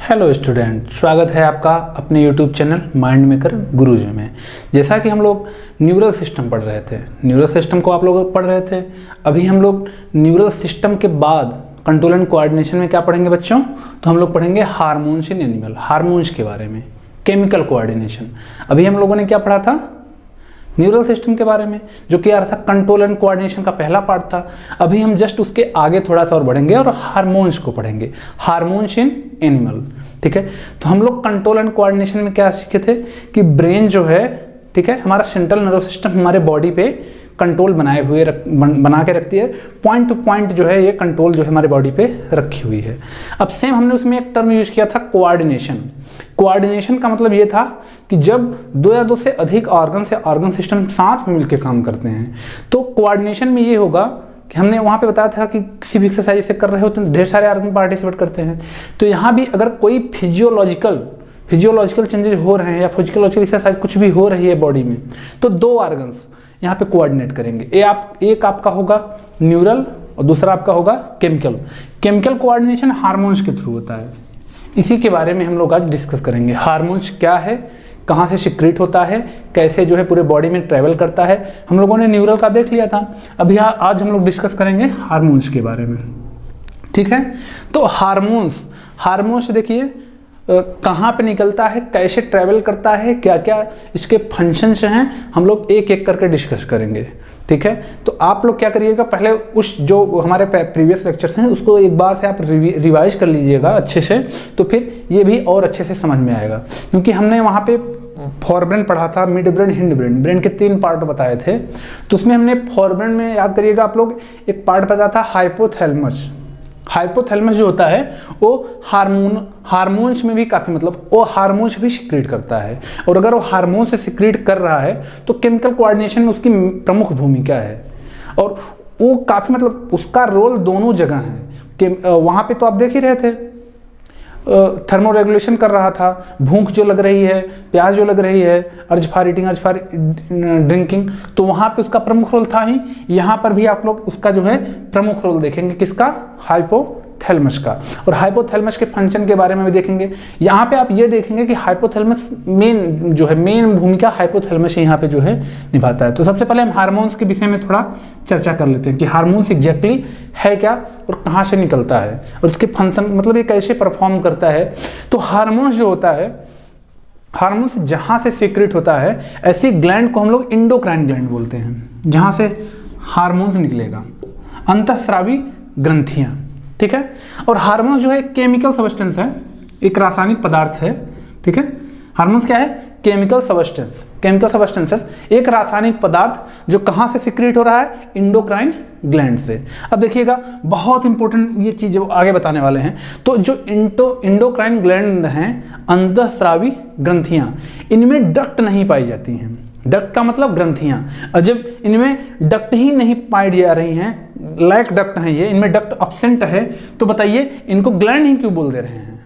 Hello student, स्वागत है आपका अपने यूट्यूब चैनल माइंड मेकर गुरुजी में। जैसा कि हम लोग न्यूरल सिस्टम पढ़ रहे थे, न्यूरल सिस्टम को आप लोग पढ़ रहे थे। अभी हम लोग न्यूरल सिस्टम के बाद कंट्रोल एंड कोऑर्डिनेशन में क्या पढ़ेंगे बच्चों? तो हम लोग पढ़ेंगे हार्मोन्स इन एनिमल, हार्मोन्स के बारे में, केमिकल कोऑर्डिनेशन। अभी हम लोगों ने क्या पढ़ा था? न्यूरल सिस्टम के बारे में, जो कि यार था कंट्रोल एंड कोऑर्डिनेशन का पहला पार्ट था। अभी हम जस्ट उसके आगे थोड़ा सा और बढ़ेंगे और हार्मोन्स को पढ़ेंगे, हार्मोन्स इन एनिमल। ठीक है, तो हम लोग कंट्रोल एंड कोऑर्डिनेशन में क्या सीखे थे कि ब्रेन जो है, ठीक है, हमारा सेंट्रल नर्वस सिस्टम हमारे बॉडी पे कंट्रोल बना के रखती है। पॉइंट टू पॉइंट जो है ये कंट्रोल जो है हमारे बॉडी पे रखी हुई है। अब सेम हमने उसमें एक टर्म यूज किया था, कोऑर्डिनेशन। कोऑर्डिनेशन का मतलब ये था कि जब दो या दो से अधिक ऑर्गन सिस्टम साथ में मिलकर काम करते हैं, तो कोऑर्डिनेशन में ये होगा कि हमने वहाँ पे बताया था कि किसी भी एक्सरसाइज से कर रहे होते हैं ढेर सारे ऑर्गन पार्टिसिपेट करते हैं। तो यहाँ भी अगर कोई फिजियोलॉजिकल चेंजेस हो रहे हैं या फिजियोलॉजिकल एक्सरसाइज कुछ भी हो रही है बॉडी में, तो दो ऑर्गन्स यहाँ पे कोऑर्डिनेट करेंगे। एक आपका होगा न्यूरल और दूसरा आपका होगा केमिकल। केमिकल कोऑर्डिनेशन हार्मोन्स के थ्रू होता है। इसी के बारे में हम लोग आज डिस्कस करेंगे। हार्मोन्स क्या है, कहाँ से सिक्रीट होता है, कैसे जो है पूरे बॉडी में ट्रेवल करता है। हम लोगों ने न्यूरल का देख लिया था, अभी आज हम लोग डिस्कस करेंगे हार्मोन्स के बारे में। ठीक है, तो हार्मोन्स देखिए कहाँ पे निकलता है, कैसे ट्रैवल करता है, क्या क्या इसके फंक्शंस हैं, हम लोग एक एक करके डिस्कस करेंगे। ठीक है, तो आप लोग क्या करिएगा, पहले उस जो हमारे प्रीवियस लेक्चर्स हैं उसको एक बार से आप रिवाइज कर लीजिएगा अच्छे से, तो फिर ये भी और अच्छे से समझ में आएगा। क्योंकि हमने वहाँ पे फोरब्रेन पढ़ा था, mid brain, hind brain, brain के 3 पार्ट बताए थे। तो उसमें हमने फोरब्रेन में याद करिएगा आप लोग, एक पार्ट बताया था हाइपोथैलेमस। हाइपोथैलेमस जो होता है वो हार्मोन्स में भी काफ़ी मतलब वो हार्मोन्स भी सिक्रीट करता है। और अगर वो हार्मोन से सिक्रीट कर रहा है तो केमिकल कोऑर्डिनेशन में उसकी प्रमुख भूमिका है। और वो काफ़ी मतलब उसका रोल दोनों जगह है कि वहाँ पे तो आप देख ही रहे थे, थर्मो रेगुलेशन कर रहा था, भूख जो लग रही है, प्यास जो लग रही है, urge for eating, urge for drinking, तो वहाँ पे उसका प्रमुख रोल था ही। यहाँ पर भी आप लोग उसका जो है प्रमुख रोल देखेंगे, किसका? हाइपोथैलेमस का। और हाइपोथैलेमस के फंक्शन के बारे में भी देखेंगे। यहाँ पे आप ये देखेंगे कि हाइपोथैलेमस मेन भूमिका हाइपोथैलेमस यहाँ पे जो है निभाता है। तो सबसे पहले हम हार्मोन्स के विषय में थोड़ा चर्चा कर लेते हैं कि हार्मोन्स एग्जैक्टली है क्या और कहाँ से निकलता है और इसके फंक्शन मतलब ये कैसे परफॉर्म करता है। तो हार्मोन्स जो होता है, हार्मोन्स जहाँ से सीक्रेट होता है, ऐसी ग्लैंड को हम लोग इंडोक्राइन ग्लैंड बोलते हैं, जहाँ से हार्मोन्स निकलेगा, अंतःस्रावी ग्रंथियाँ। ठीक है, और हार्मोन्स जो है केमिकल सब्सटेंस है, एक रासायनिक पदार्थ है। ठीक है, हार्मोन्स क्या है? केमिकल सब्सटेंसेस, एक रासायनिक पदार्थ जो कहाँ से सिक्रीट हो रहा है? इंडोक्राइन ग्लैंड से। अब देखिएगा बहुत इंपॉर्टेंट ये चीज़ आगे बताने वाले हैं। तो जो इंडोक्राइन ग्लैंड हैं, अंतःस्रावी ग्रंथियाँ, इनमें डक्ट नहीं पाई जाती हैं। डक्ट का मतलब ग्रंथियाँ। और जब इनमें डक्ट ही नहीं पाई जा रही हैं, लैक डक्ट है ये, इनमें डक्ट एब्सेंट है, तो बताइए इनको ग्लैंड ही क्यों बोल दे रहे हैं?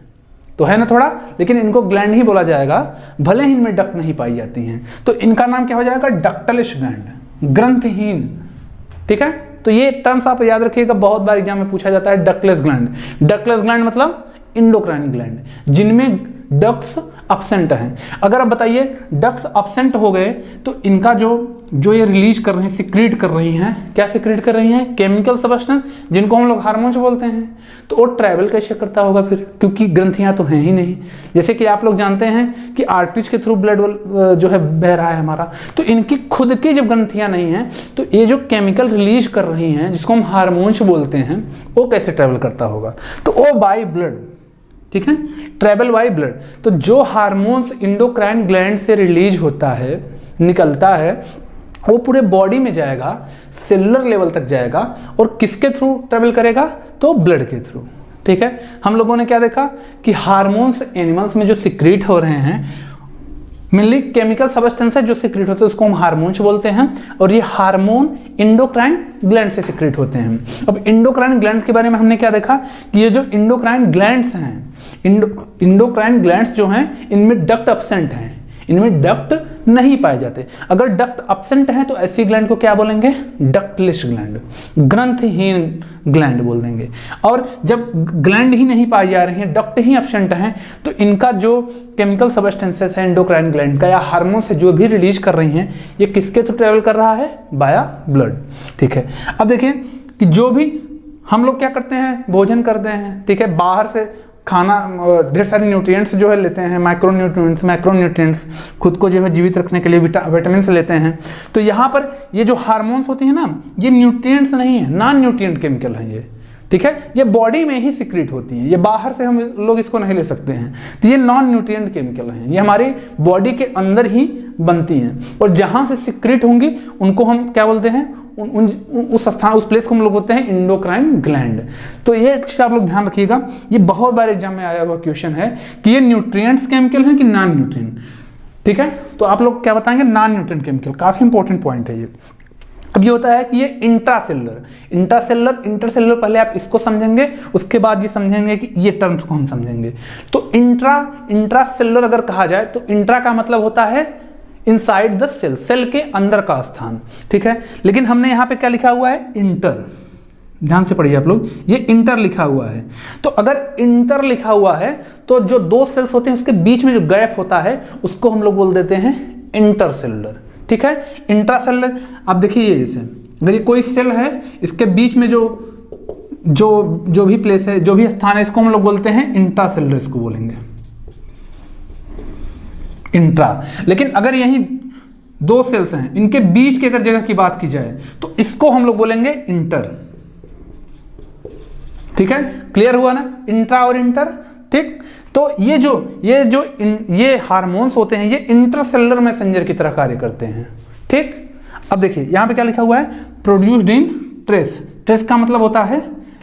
तो है ना थोड़ा, लेकिन इनको ग्लैंड ही बोला जाएगा, भले ही इनमें डक्ट नहीं पाई जाती हैं। तो इनका नाम क्या हो जाएगा? डक्टलेस ग्लैंड, ग्रंथहीन। ठीक है, तो ये टर्म्स आप याद रखिएगा, बहुत बार एग्जाम में पूछा जाता है। डक्टलेस ग्लैंड, डक्टलेस ग्लैंड मतलब इंडोक्राइन ग्लैंड जिनमें डक्ट्स एब्सेंट हैं। अगर आप बताइए डक्ट्स एब्सेंट हो गए तो इनका जो ये रिलीज कर रही हैं, सिक्रीट कर रही हैं, क्या सिक्रीट कर रही हैं? केमिकल सब्सटेंस, जिनको हम लोग हार्मोन्स बोलते हैं। तो वो ट्रैवल कैसे करता होगा फिर? क्योंकि ग्रंथियां तो हैं ही नहीं। जैसे कि आप लोग जानते हैं कि आर्टरीज के थ्रू ब्लड जो है बह रहा है हमारा, तो इनकी खुद की जब ग्रंथियां नहीं हैं, तो ये जो केमिकल रिलीज कर रही हैं, जिसको हम हार्मोन्स बोलते हैं, वो कैसे ट्रैवल करता होगा? तो वो बाय ब्लड। ठीक है, ट्रैवल बाय ब्लड। तो जो हार्मोन्स इंडोक्राइन ग्लैंड से रिलीज होता है, निकलता है, वो पूरे बॉडी में जाएगा, सेलुलर लेवल तक जाएगा, और किसके थ्रू ट्रैवल करेगा? तो ब्लड के थ्रू। ठीक है, हम लोगों ने क्या देखा कि हार्मोन्स एनिमल्स में जो सिक्रीट हो रहे हैं, मेनली केमिकल सब्सटेंस है जो सिक्रीट होते हैं, उसको हम हार्मोन्स बोलते हैं। और ये हार्मोन इंडोक्राइन ग्लैंड से सिक्रीट होते हैं। अब इंडोक्राइन ग्लैंड के बारे में हमने क्या देखा कि ये जो इंडोक्राइन ग्लैंड्स हैं, इंडोक्राइन ग्लैंड्स जो हैं, इनमें डक्ट एब्सेंट हैं, इनमें डक्ट नहीं पाए जाते। अगर डक्ट एब्सेंट है तो ऐसी ग्लैंड को क्या बोलेंगे? डक्टलेस ग्लैंड, ग्रंथहीन ग्लैंड बोल देंगे। और जब ग्लैंड ही नहीं पाई जा रही है, डक्ट ही एब्सेंट है, तो इनका जो केमिकल सबस्टेंसेस है एंडोक्राइन ग्लैंड का या हार्मोन से जो भी रिलीज कर रही हैं, ये किसके थ्रू ट्रेवल कर रहा है? बाया ब्लड। ठीक है, अब देखिए कि जो भी हम लोग क्या करते हैं, भोजन करते हैं, ठीक है, बाहर से खाना ढेर सारे न्यूट्रिएंट्स जो है लेते हैं, मैक्रोन्यूट्रिएंट्स खुद को जो है जीवित रखने के लिए विटामिन लेते हैं। तो यहाँ पर ये जो हार्मोन्स होती हैं ना, ये न्यूट्रिएंट्स नहीं है, नॉन न्यूट्रिएंट केमिकल हैं ये। ठीक है, ये बॉडी में ही सिक्रीट होती हैं, ये बाहर से हम लोग इसको नहीं ले सकते हैं। तो ये नॉन न्यूट्रिएंट केमिकल हैं, ये हमारी बॉडी के अंदर ही बनती हैं, और जहाँ से सिक्रीट होंगी उनको हम क्या बोलते हैं? उस स्थान, उस प्लेस को हम लोग बोलते हैं इंडोक्राइन ग्लैंड। तो ये चीज आप लोग ध्यान रखिएगा, ये बहुत बार एग्जाम में आया हुआ क्वेश्चन है कि ये न्यूट्रिएंट्स केमिकल हैं कि नॉन न्यूट्रिएंट। ठीक है, तो आप लोग क्या बताएंगे? Non nutrient chemical. काफी इंपॉर्टेंट पॉइंट है ये। अब ये होता है कि ये इंट्रासेलुलर पहले आप इसको समझेंगे, उसके बाद ये समझेंगे कि ये टर्म्स को हम समझेंगे। तो इंट्रासेलुलर अगर कहा जाए तो इंट्रा का मतलब होता है इनसाइड द सेल, सेल के अंदर का स्थान। ठीक है, लेकिन हमने यहाँ पे क्या लिखा हुआ है? इंटर। ध्यान से पढ़िए आप लोग, ये इंटर लिखा हुआ है। तो अगर इंटर लिखा हुआ है तो जो दो सेल्स होते हैं उसके बीच में जो गैप होता है उसको हम लोग बोल देते हैं इंटरसेलुलर। ठीक है, इंट्रासेलुलर। आप देखिए इसे, अगर ये कोई सेल है, इसके बीच में जो भी प्लेस है, जो भी स्थान है, इसको हम लोग बोलते हैं इंट्रासेलुलर, इसको बोलेंगे इंट्रा। लेकिन अगर यही दो सेल्स हैं, इनके बीच की अगर जगह की बात की जाए तो इसको हम लोग बोलेंगे इंटर। ठीक है, क्लियर हुआ ना? इंट्रा और इंटर। ठीक, तो ये हार्मोन्स होते हैं, ये इंटरसेलुलर मैसेंजर की तरह कार्य करते हैं। ठीक, अब देखिए यहां पे क्या लिखा हुआ है? Produced in trace. ट्रेस का मतलब होता है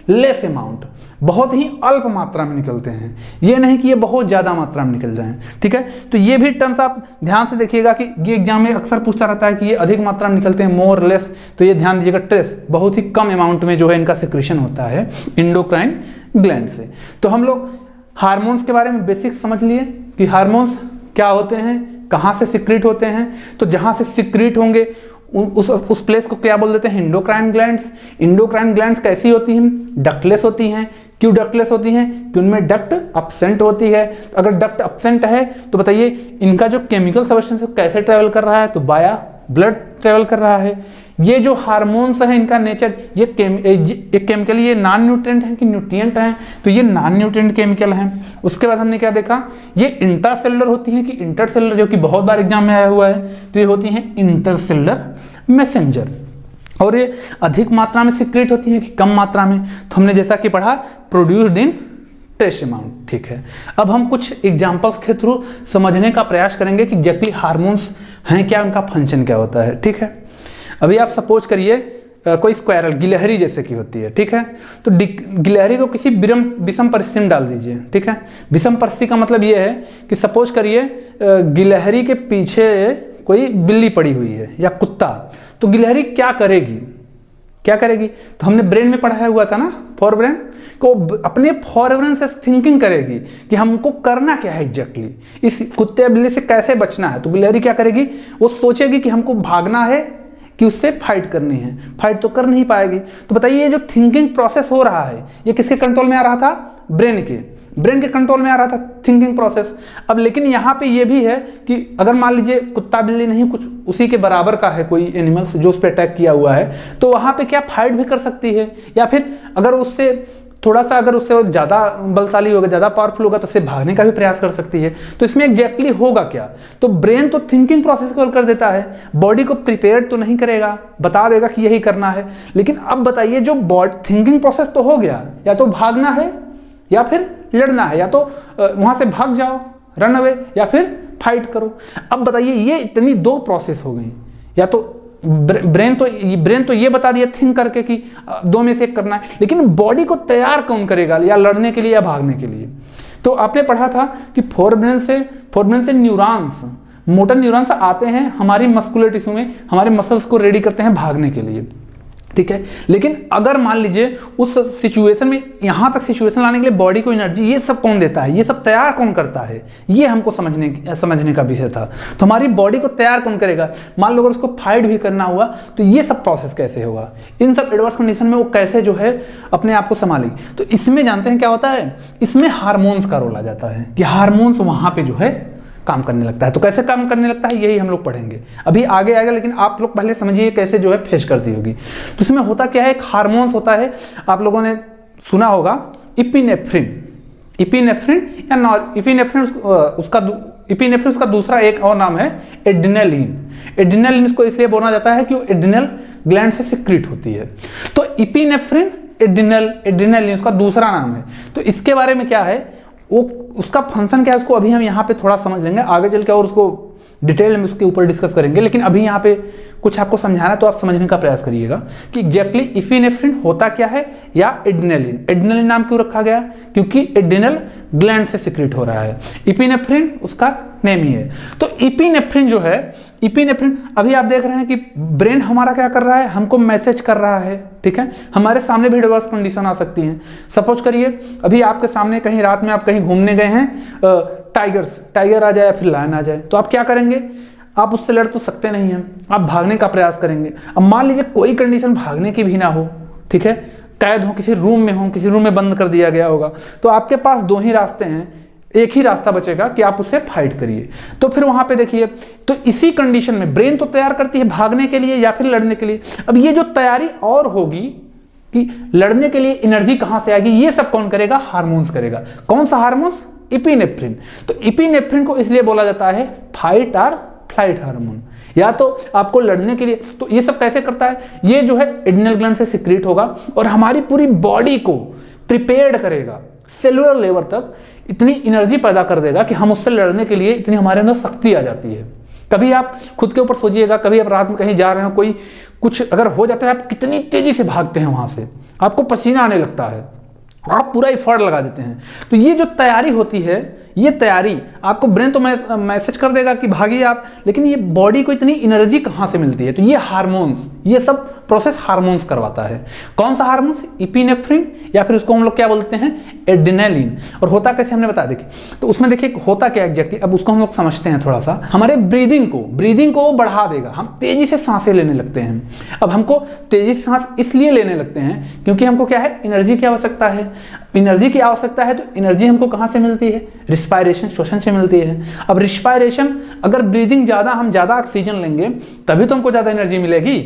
लेस अमाउंट, बहुत ही अल्प मात्रा में निकलते हैं, ये नहीं कि ये बहुत ज्यादा मात्रा में निकल जाएं। ठीक है, तो ये भी टर्म्स आप ध्यान से देखिएगा कि ये एग्जाम में अक्सर पूछता रहता है कि ये अधिक मात्रा में निकलते हैं, मोर लेस। तो ये ध्यान दीजिएगा, ट्रेस बहुत ही कम अमाउंट में जो है इनका सिक्रीशन होता है इंडोक्राइन ग्लैंड से। तो हम लोग हार्मोन्स के बारे में बेसिक समझ लिए कि हार्मोन्स क्या होते हैं, कहाँ से सिक्रीट होते हैं। तो जहाँ से सिक्रीट होंगे उस प्लेस को क्या बोल देते हैं? Endocrine glands. इंडोक्राइन ग्लैंड्स कैसी होती हैं? डक्टलेस होती हैं। क्यों डक्टलेस होती हैं? कि उनमें डक्ट एब्सेंट होती है। अगर डक्ट एब्सेंट है तो बताइए इनका जो केमिकल सबस्टेंस कैसे ट्रेवल कर रहा है? तो बाया ब्लड ट्रेवल कर रहा है। ये जो हार्मोन्स हैं इनका नेचर, ये केमिकल ये नॉन न्यूट्रिएंट हैं कि न्यूट्रिएंट हैं? तो ये नॉन न्यूट्रिएंट केमिकल हैं। उसके बाद हमने क्या देखा? ये इंट्रासेलुलर होती हैं कि इंटरसेलुलर, जो कि बहुत बार एग्जाम में आया हुआ है। तो ये होती हैं इंटरसेलुलर मैसेंजर। और ये अधिक मात्रा में सिक्रेट होती है कि कम मात्रा में? तो हमने जैसा कि पढ़ा, प्रोड्यूस्ड इन ट्रेस अमाउंट। ठीक है, अब हम कुछ एग्जांपल्स के थ्रू समझने का प्रयास करेंगे कि एग्जैक्टली हार्मोन्स हैं क्या, उनका फंक्शन क्या होता है। ठीक है, अभी आप सपोज करिए कोई स्क्वायरल गिलहरी जैसे की होती है। ठीक है, तो गिलहरी को किसी विषम परिस्थिति में डाल दीजिए। ठीक है, विषम परिस्थिति का मतलब ये है कि सपोज करिए गिलहरी के पीछे कोई बिल्ली पड़ी हुई है या कुत्ता, तो गिलहरी क्या करेगी? तो हमने ब्रेन में पढ़ाया हुआ था ना, फॉर ब्रेन को अपने फॉर ब्रेन से थिंकिंग करेगी कि हमको करना क्या है एग्जैक्टली, इस कुत्ते बिल्ली से कैसे बचना है। तो गिलहरी क्या करेगी? वो सोचेगी कि हमको भागना है कि उससे फाइट करनी है। फाइट तो कर नहीं पाएगी। तो बताइए ये जो थिंकिंग प्रोसेस हो रहा है ये किसके कंट्रोल में आ रहा था? ब्रेन के कंट्रोल में आ रहा था थिंकिंग प्रोसेस। अब लेकिन यहाँ पे ये भी है कि अगर मान लीजिए कुत्ता बिल्ली नहीं, कुछ उसी के बराबर का है कोई एनिमल्स जो उस पर अटैक किया हुआ है, तो वहाँ पे क्या फाइट भी कर सकती है, या फिर अगर उससे थोड़ा सा अगर उससे ज़्यादा बलशाली होगा, ज़्यादा पावरफुल होगा, तो उससे भागने का भी प्रयास कर सकती है। तो इसमें एग्जैक्टली होगा क्या? तो ब्रेन तो थिंकिंग प्रोसेस को कर देता है, बॉडी को प्रिपेयर तो नहीं करेगा, बता देगा कि यही करना है। लेकिन अब बताइए जो थिंकिंग प्रोसेस तो हो गया, या तो भागना है या फिर लड़ना है, या तो वहाँ से भाग जाओ रन अवे, या फिर फाइट करो। अब बताइए ये इतनी दो प्रोसेस हो गई, या तो ब्रेन तो ये बता दिया थिंक करके कि दो में से एक करना है, लेकिन बॉडी को तैयार कौन करेगा, या लड़ने के लिए या भागने के लिए? तो आपने पढ़ा था कि फोरब्रेन से न्यूरॉन्स, मोटर न्यूरॉन्स आते हैं हमारी मस्कुलर टिश्यू में, हमारे मसल्स को रेडी करते हैं भागने के लिए। ठीक है। लेकिन अगर मान लीजिए उस सिचुएशन में, यहां तक सिचुएशन लाने के लिए बॉडी को एनर्जी ये सब कौन देता है, ये सब तैयार कौन करता है, ये हमको समझने का विषय था। तो हमारी बॉडी को तैयार कौन करेगा, मान लो अगर उसको फाइट भी करना हुआ तो ये सब प्रोसेस कैसे होगा, इन सब एडवर्स कंडीशन में वो कैसे जो है अपने आप को संभालेगी। तो इसमें जानते हैं क्या होता है, इसमें हार्मोन्स का रोल आ जाता है कि हार्मोन्स वहां पे जो है काम करने लगता है। तो कैसे काम करने लगता है यही हम लोग पढ़ेंगे, अभी आगे आएगा, लेकिन आप लोग पहले समझिए कैसे जो है फेच करती होगी। तो इसमें होता क्या है, एक हार्मोन्स होता है, आप लोगों ने सुना होगा इपिनेफ्रिन, इपिनेफ्रिन या इपिनेफ्रिन, उसका दूसरा एक और नाम है एड्रेनालिन। एड्रेनालिन इसको इसलिए बोला जाता है कि वो एड्रिनल ग्लैंड से सिक्रीट होती है। तो इपिनेफ्रिन एड्रेनालिन उसका दूसरा नाम है। तो इसके बारे में क्या है, वो उसका फंक्शन क्या है, उसको अभी हम यहाँ पे थोड़ा समझ लेंगे, आगे चल के और उसको डिटेल में उसके ऊपर डिस्कस करेंगे। लेकिन अभी यहाँ पे कुछ आपको समझाना, तो आप समझने का प्रयास करिएगा कि एग्जैक्टली इपिनेफ्रिन होता क्या है या एड्रेनालिन। एड्रेनालिन नाम क्यों रखा गया, क्योंकि एड्रिनल ग्लैंड से सिक्रीट हो रहा है। इपिनेफ्रिन उसका नेम ही है। तो इपिनेफ्रिन जो है, इपिनेफ्रिन अभी आप देख रहे हैं कि ब्रेन हमारा क्या कर रहा है, हमको मैसेज कर रहा है, ठीक है। हमारे सामने भी एडवर्स कंडीशन आ सकती हैं। सपोज करिए अभी आपके सामने कहीं रात में आप कहीं घूमने गए हैं, टाइगर आ जाए या फिर लायन आ जाए, तो आप क्या करेंगे, आप उससे लड़ तो सकते नहीं हैं, आप भागने का प्रयास करेंगे। अब मान लीजिए कोई कंडीशन भागने की भी ना हो, ठीक है, कैद हो, किसी रूम में हो, किसी रूम में बंद कर दिया गया होगा, तो आपके पास दो ही रास्ते हैं, एक ही रास्ता बचेगा कि आप उससे फाइट करिए। तो फिर वहां पे देखिए, तो इसी कंडीशन में ब्रेन तो तैयार करती है भागने के लिए या फिर लड़ने के लिए। अब ये जो तैयारी और होगी कि लड़ने के लिए एनर्जी कहां से आएगी, ये सब कौन करेगा, हार्मोन्स करेगा। कौन सा हार्मोन्स, इपिनेफ्रिन। तो इपिनेफ्रिन को इसलिए बोला जाता है फाइट और फ्लाइट हार्मोन, या तो आपको लड़ने के लिए। तो ये सब कैसे करता है, ये जो है एड्रिनल ग्लैंड से सिक्रीट होगा और हमारी पूरी बॉडी को प्रिपेयर्ड करेगा, सेलुलर लेवल तक इतनी एनर्जी पैदा कर देगा कि हम उससे लड़ने के लिए इतनी हमारे अंदर शक्ति आ जाती है। कभी आप खुद के ऊपर सोचिएगा, कभी आप रात में कहीं जा रहे हो, कोई कुछ अगर हो जाता है, आप कितनी तेजी से भागते हैं वहां से, आपको पसीना आने लगता है, आप पूरा एफर्ट लगा देते हैं। तो ये जो तैयारी होती है, ये तैयारी आपको ब्रेन तो मैसेज कर देगा कि भागिए आप, लेकिन ये बॉडी को इतनी एनर्जी कहाँ से मिलती है, तो ये हार्मोन्स, ये सब प्रोसेस हार्मोन्स करवाता है। कौन सा हार्मोन्स, इपिनेफ्रिन या फिर उसको हम लोग क्या बोलते हैं, एड्रेनालिन। और होता कैसे हमने बता देखिए, तो उसमें देखिए होता क्या एग्जैक्टली, अब उसको हम लोग समझते हैं थोड़ा सा। हमारे ब्रीदिंग को बढ़ा देगा, हम तेजी से सांसें लेने लगते हैं। अब हमको तेजी से सांस इसलिए लेने लगते हैं क्योंकि हमको क्या है, एनर्जी की आवश्यकता है। एनर्जी की आवश्यकता है, तो एनर्जी हमको कहां से मिलती है, रिस्पायरेशन, श्वसन से मिलती है। अब रिस्पायरेशन, अगर ब्रीदिंग ज्यादा, हम ज्यादा ऑक्सीजन लेंगे तभी तो हमको ज्यादा एनर्जी मिलेगी।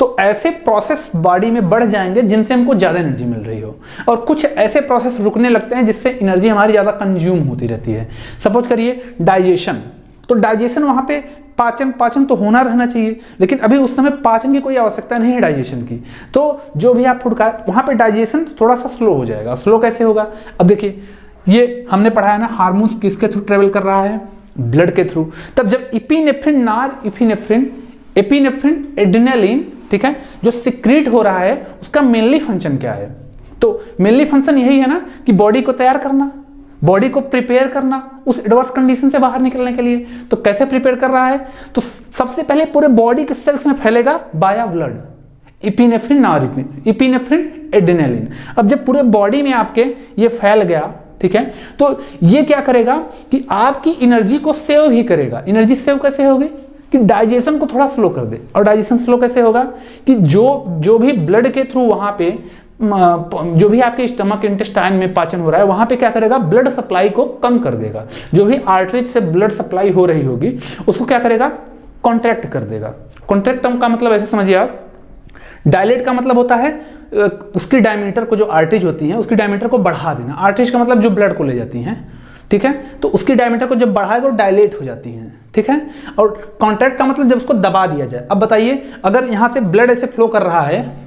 तो ऐसे प्रोसेस बॉडी में बढ़ जाएंगे जिनसे हमको ज्यादा एनर्जी मिल रही हो, और कुछ ऐसे प्रोसेस रुकने लगते हैं जिससे एनर्जी हमारी ज्यादा कंज्यूम होती रहती है। सपोज करिए डाइजेशन, तो डाइजेशन वहां पे पाचन तो होना रहना चाहिए, लेकिन अभी उस समय पाचन की कोई आवश्यकता नहीं है डाइजेशन की। तो जो भी आप फूड खाए वहां पे डाइजेशन थोड़ा सा स्लो हो जाएगा। स्लो कैसे होगा, अब देखिए ये हमने पढ़ा है ना, हार्मोन्स किसके थ्रू ट्रेवल कर रहा है, ब्लड के थ्रू। तब जब इपिनेफ्रिन, एपिनेफ्रिन, एड्रेनालिन, ठीक है, जो सिक्रीट हो रहा है, उसका मेनली फंक्शन क्या है, तो मेनली फंक्शन यही है ना कि बॉडी को तैयार करना, बॉडी को प्रिपेयर करना उस एडवर्स कंडीशन से बाहर निकलने के लिए। तो कैसे प्रिपेयर कर रहा है, तो सबसे पहले पूरे बॉडी के सेल्स में फैलेगा बाया ब्लड, इपिनेफ्रिन एड्रेनालिन। अब जब पूरे बॉडी में आपके ये फैल गया, ठीक है, तो ये क्या करेगा कि आपकी एनर्जी को सेव भी करेगा। एनर्जी सेव कैसे होगी कि डाइजेशन को थोड़ा स्लो कर दे। और डाइजेशन स्लो कैसे होगा कि जो भी ब्लड के थ्रू वहां पे जो भी आपके स्टमक इंटेस्टाइन में पाचन हो रहा है, वहां पे क्या करेगा, ब्लड सप्लाई को कम कर देगा। जो भी आर्टरीज से ब्लड सप्लाई हो रही होगी उसको क्या करेगा, कॉन्ट्रैक्ट कर देगा। कॉन्ट्रैक्ट का मतलब ऐसे समझिए आप, डायलेट का मतलब होता है उसकी डायमीटर को, जो आर्टरीज होती हैं उसकी डायमीटर को बढ़ा देना। आर्टरीज का मतलब जो ब्लड को ले जाती हैं, ठीक है, तो उसकी डायमीटर को जब बढ़ाएगा वो डायलेट हो जाती हैं, ठीक है। और कॉन्ट्रैक्ट का मतलब जब उसको दबा दिया जाए। अब बताइए अगर यहां से ब्लड ऐसे फ्लो कर रहा है,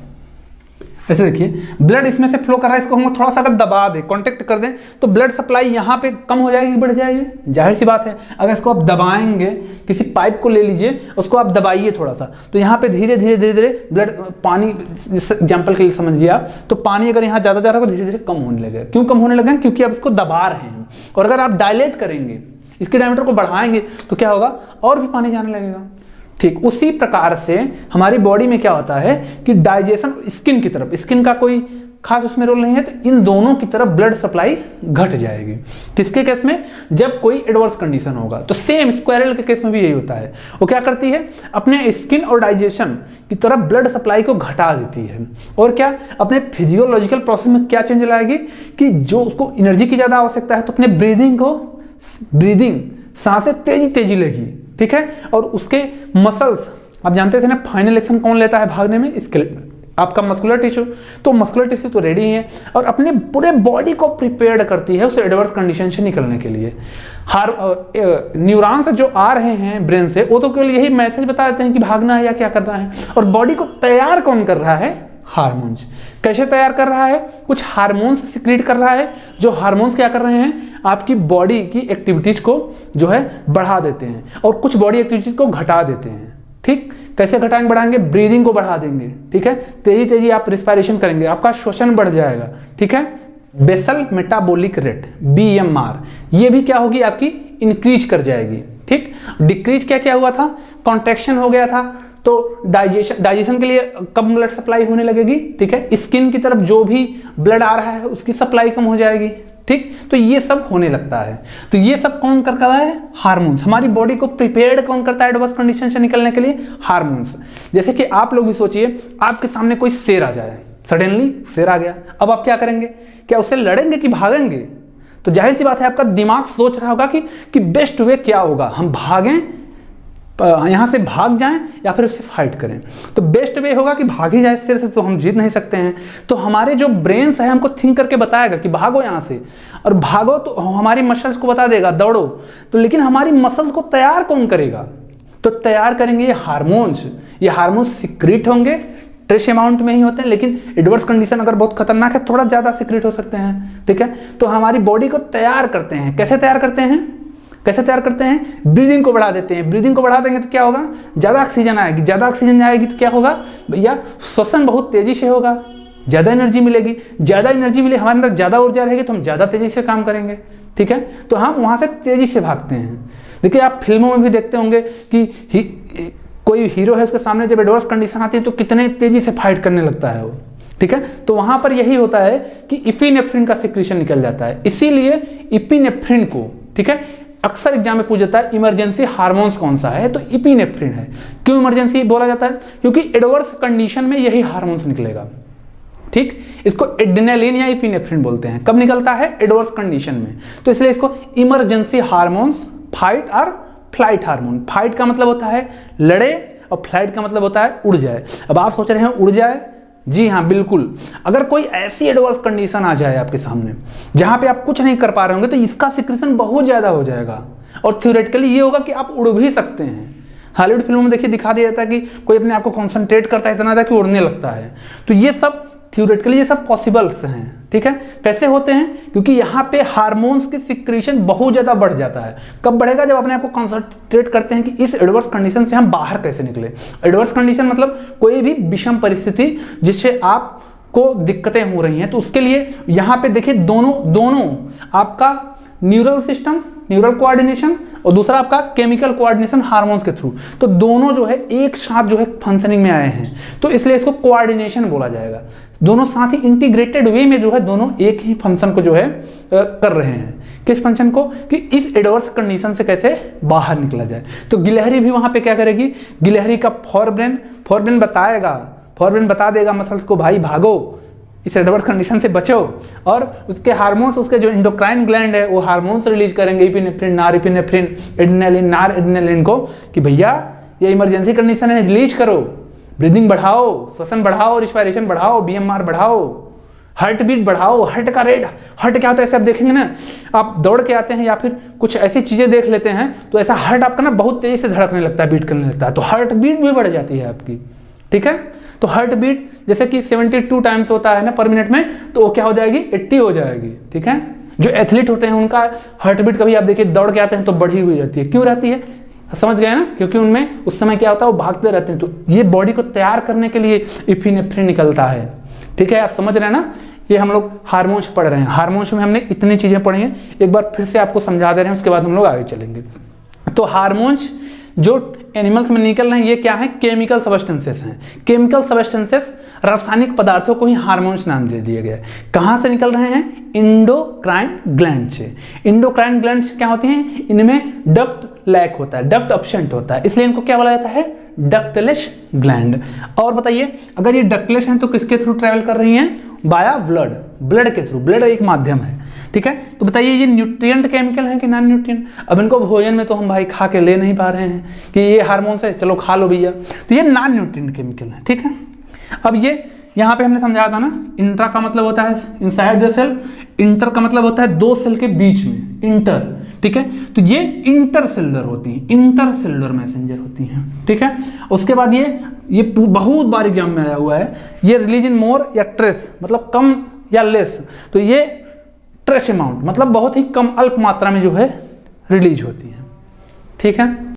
ऐसे देखिए ब्लड इसमें से फ्लो कर रहा है, इसको हम थोड़ा सा अगर दबा दें, कॉन्टैक्ट कर दें, तो ब्लड सप्लाई यहाँ पे कम हो जाएगी, बढ़ जाएगी, जाहिर सी बात है। अगर इसको आप दबाएंगे, किसी पाइप को ले लीजिए, उसको आप दबाइए थोड़ा सा, तो यहाँ पे धीरे धीरे ब्लड, पानी एग्जाम्पल के लिए समझिए आप, तो पानी अगर यहाँ ज़्यादा जा रहा है तो धीरे धीरे कम होने लगेगा। क्यों कम होने लगेगा, क्योंकि आप इसको दबा रहे हैं। और अगर आप डायलेट करेंगे, इसके डायमीटर को बढ़ाएंगे, तो क्या होगा, और भी पानी जाने लगेगा। ठीक उसी प्रकार से हमारी बॉडी में क्या होता है कि डाइजेशन स्किन की तरफ, स्किन का कोई खास उसमें रोल नहीं है, तो इन दोनों की तरफ ब्लड सप्लाई घट जाएगी। किसके केस में? जब कोई एडवर्स कंडीशन होगा। तो सेम स्क्वायरल के केस में भी यही होता है, वो क्या करती है अपने स्किन और डाइजेशन की तरफ ब्लड सप्लाई को घटा देती है, और क्या अपने फिजियोलॉजिकल प्रोसेस में क्या चेंज लाएगी कि जो उसको एनर्जी की ज़्यादा आवश्यकता है तो अपने ब्रीदिंग सांसें तेजी लेगी, ठीक है। और उसके मसल्स, आप जानते थे ना फाइनल एक्शन कौन लेता है भागने में? इसके आपका मस्कुलर टिश्यू, तो मस्कुलर टिश्यू तो रेडी है और अपने पूरे बॉडी को प्रिपेयर्ड करती है उस एडवर्स कंडीशन से निकलने के लिए। न्यूरॉन्स जो आ रहे हैं ब्रेन से, वो तो केवल यही मैसेज बता देते हैं कि भागना है या क्या करना है, और बॉडी को तैयार कौन कर रहा है? हार्मोन्स। कैसे तैयार कर रहा है? कुछ हार्मोन्स सिक्रीट कर रहा है, जो हार्मोन्स क्या कर रहे हैं आपकी बॉडी की एक्टिविटीज को जो है बढ़ा देते हैं, और कुछ बॉडी एक्टिविटीज को घटा देते हैं। ठीक, कैसे घटाएंगे बढ़ाएंगे? ब्रीदिंग को बढ़ा देंगे, ठीक है। तेजी आप रिस्पायरेशन करेंगे, आपका श्वसन बढ़ जाएगा, ठीक है। बेसल मेटाबॉलिक रेट BMR, ये भी क्या होगी आपकी? इंक्रीज कर जाएगी, ठीक। डिक्रीज क्या हुआ था? कॉन्ट्रैक्शन हो गया था, तो डाइजेशन के लिए कम ब्लड सप्लाई होने लगेगी, ठीक है। स्किन की तरफ जो भी ब्लड आ रहा है उसकी सप्लाई कम हो जाएगी, ठीक। तो ये सब होने लगता है। तो ये सब कौन कर रहा है? हार्मोन्स। हमारी बॉडी को प्रिपेयर्ड कौन करता है एडवर्स कंडीशन से निकलने के लिए? हार्मोन्स। जैसे कि आप लोग भी सोचिए, आपके सामने कोई शेर आ जाए, सडनली शेर आ गया, अब आप क्या करेंगे? क्या उससे लड़ेंगे कि भागेंगे? तो जाहिर सी बात है आपका दिमाग सोच रहा होगा कि बेस्ट वे क्या होगा, हम भागें, यहां से भाग जाएं या फिर उससे फाइट करें। तो बेस्ट वे होगा कि भाग ही जाए शेर से, तो हम जीत नहीं सकते हैं। तो हमारे जो ब्रेन्स है हमको थिंक करके बताएगा कि भागो यहां से, और भागो तो हमारी मसल्स को बता देगा दौड़ो। तो लेकिन हमारी मसल्स को तैयार कौन करेगा? तो तैयार करेंगे ये हार्मोन्स। ये हार्मोन्स सिक्रीट होंगे, ट्रेस अमाउंट में ही होते हैं, लेकिन एडवर्स कंडीशन अगर बहुत खतरनाक है थोड़ा ज्यादा सिक्रीट हो सकते हैं, ठीक है। तो हमारी बॉडी को तैयार करते हैं। कैसे तैयार करते हैं? ब्रीदिंग को बढ़ा देते हैं। ब्रीदिंग को बढ़ा देंगे तो क्या होगा? ज़्यादा ऑक्सीजन आएगी। ज़्यादा ऑक्सीजन आएगी तो क्या होगा भैया? श्वसन बहुत तेजी से होगा, ज़्यादा एनर्जी मिलेगी। ज़्यादा एनर्जी मिले, हमारे अंदर ज़्यादा ऊर्जा रहेगी तो हम ज़्यादा तेजी से काम करेंगे, ठीक है। तो हम वहाँ से तेजी से भागते हैं। देखिए आप फिल्मों में भी देखते होंगे कि कोई हीरो है, उसके सामने जब एडवर्स कंडीशन आती है तो कितने तेजी से फाइट करने लगता है वो, ठीक है। तो वहाँ पर यही होता है कि इपिनेफ्रिन का सिक्रीशन निकल जाता है। इसीलिए इपिनेफ्रिन को, ठीक है, अक्सर एग्जाम में पूछ जाता है इमरजेंसी हार्मोन्स कौन सा है, तो इपिनेफ्रिन है। क्यों इमरजेंसी बोला जाता है? क्योंकि एडवर्स कंडीशन में यही हार्मोन्स निकलेगा, ठीक। इसको एड्रेनालिन या इपिनेफ्रिन बोलते हैं। कब निकलता है? एडवर्स कंडीशन में। तो इसलिए इसको इमरजेंसी हार्मोन्स, फाइट और फ्लाइट हार्मोन। फाइट का मतलब होता है लड़े, और फ्लाइट का मतलब होता है उड़ जाए। अब आप सोच रहे हैं उड़ जाए, जी हाँ बिल्कुल। अगर कोई ऐसी एडवर्स कंडीशन आ जाए आपके सामने जहां पे आप कुछ नहीं कर पा रहे होंगे, तो इसका सिक्रेशन बहुत ज्यादा हो जाएगा, और थ्योरेटिकली ये होगा कि आप उड़ भी सकते हैं। हॉलीवुड फिल्मों में देखिए दिखा दिया जाता है कि कोई अपने आप को कॉन्सेंट्रेट करता है इतना ज्यादा कि उड़ने लगता है। तो ये सब थ्योरेटिकली ये सब पॉसिबल्स हैं, ठीक है। कैसे होते हैं? क्योंकि यहाँ पे हार्मोन्स की सिक्रीशन बहुत ज्यादा बढ़ जाता है। कब बढ़ेगा? जब अपने आप को कॉन्सेंट्रेट करते हैं कि इस एडवर्स कंडीशन से हम बाहर कैसे निकले। एडवर्स कंडीशन मतलब कोई भी विषम परिस्थिति जिससे आपको दिक्कतें हो रही हैं, तो उसके लिए यहाँ पे देखिए दोनों आपका न्यूरल सिस्टम, न्यूरल कोऑर्डिनेशन, और दूसरा आपका केमिकल कोऑर्डिनेशन हार्मोन्स के थ्रू, तो दोनों जो है एक साथ जो है फंक्शनिंग में आए हैं, तो इसलिए इसको कोऑर्डिनेशन बोला जाएगा। दोनों साथ ही इंटीग्रेटेड वे में जो है दोनों एक ही फंक्शन को जो है कर रहे हैं। किस फंक्शन को? कि इस एडवर्स कंडीशन से कैसे बाहर निकला जाए। तो गिलहरी भी वहां पे क्या करेगी? गिलहरी का फोरब्रेन बता देगा मसल्स को, भाई भागो, इस एडवर्स कंडीशन से बचो, और उसके हार्मोन्स, उसके जो इंडोक्राइन ग्लैंड है वो हार्मोन्स रिलीज करेंगे, इपिनेफ्रिन, नारइपिनेफ्रिन, एड्रेनालिन को, कि भैया ये इमरजेंसी कंडीशन है, रिलीज करो, ब्रीदिंग बढ़ाओ, श्वसन बढ़ाओ, रिस्पायरेशन बढ़ाओ, BMR बढ़ाओ, हार्ट बीट बढ़ाओ। हार्ट का रेट, हार्ट क्या होता है ऐसे आप देखेंगे ना, आप दौड़ के आते हैं या फिर कुछ ऐसी चीजें देख लेते हैं, तो ऐसा हार्ट आपका ना बहुत तेजी से धड़कने लगता है, बीट करने लगता है, तो हार्ट बीट भी बढ़ जाती है आपकी, ठीक है। तो हार्ट बीट जैसे कि 72 टाइम्स होता है ना पर मिनट में, तो वो क्या हो जाएगी? 80 हो जाएगी, ठीक है। जो एथलीट होते हैं उनका हार्ट बीट कभी आप देखिए दौड़ के आते हैं तो बढ़ी हुई रहती है। क्यों रहती है? समझ गए ना? क्योंकि उनमें उस समय क्या होता है, वो भागते रहते हैं। तो ये बॉडी को तैयार करने के लिए इपिनेफ्रिन निकलता है, ठीक है। आप समझ रहे हैं ना? ये हम लोग हार्मोन्स पढ़ रहे हैं। हार्मोन्स में हमने इतनी चीजें पढ़ी हैं, एक बार फिर से आपको समझा दे रहे हैं, उसके बाद हम लोग आगे चलेंगे। तो हार्मोन्स जो एनिमल्स में निकल रहे हैं ये क्या है, केमिकल सबस्टेंसेस हैं। केमिकल सबस्टेंसेस रासायनिक पदार्थों को ही हार्मोन्स नाम दे दिया गया है। कहाँ से निकल रहे हैं, इंडोक्राइन ग्लैंड से। इंडोक्राइन ग्लैंड क्या होती हैं, इनमें डक्ट लैक होता है, डक्ट एब्सेंट होता है, इसलिए इनको क्या बोला जाता है, डक्टलेस ग्लैंड। और बताइए अगर ये डक्टलेस हैं तो किसके थ्रू ट्रेवल कर रही हैं, बाया ब्लड, ब्लड के थ्रू, ब्लड एक माध्यम है, ठीक है। तो बताइए ये न्यूट्रिएंट केमिकल है कि नॉन न्यूट्रिएंट। अब इनको भोजन में तो हम भाई खा के ले नहीं पा रहे हैं कि ये हार्मोन है, चलो खा लो भैया, तो ये नॉन न्यूट्रिएंट केमिकल है, ठीक है। अब ये यहाँ पे हमने समझाया था ना, इंट्रा का मतलब होता है इनसाइड द सेल, इंटर का मतलब होता है दो सेल के बीच में, इंटर, ठीक है। तो ये इंटरसेलुलर होती हैं, इंटरसेलुलर मैसेंजर होती हैं, ठीक है। उसके बाद ये बहुत बार एग्जाम में आया हुआ है, ये रिलीज इन मोर या ट्रेस, मतलब कम या लेस, तो ये ट्रेस अमाउंट मतलब बहुत ही कम अल्प मात्रा में जो है रिलीज होती है, ठीक है।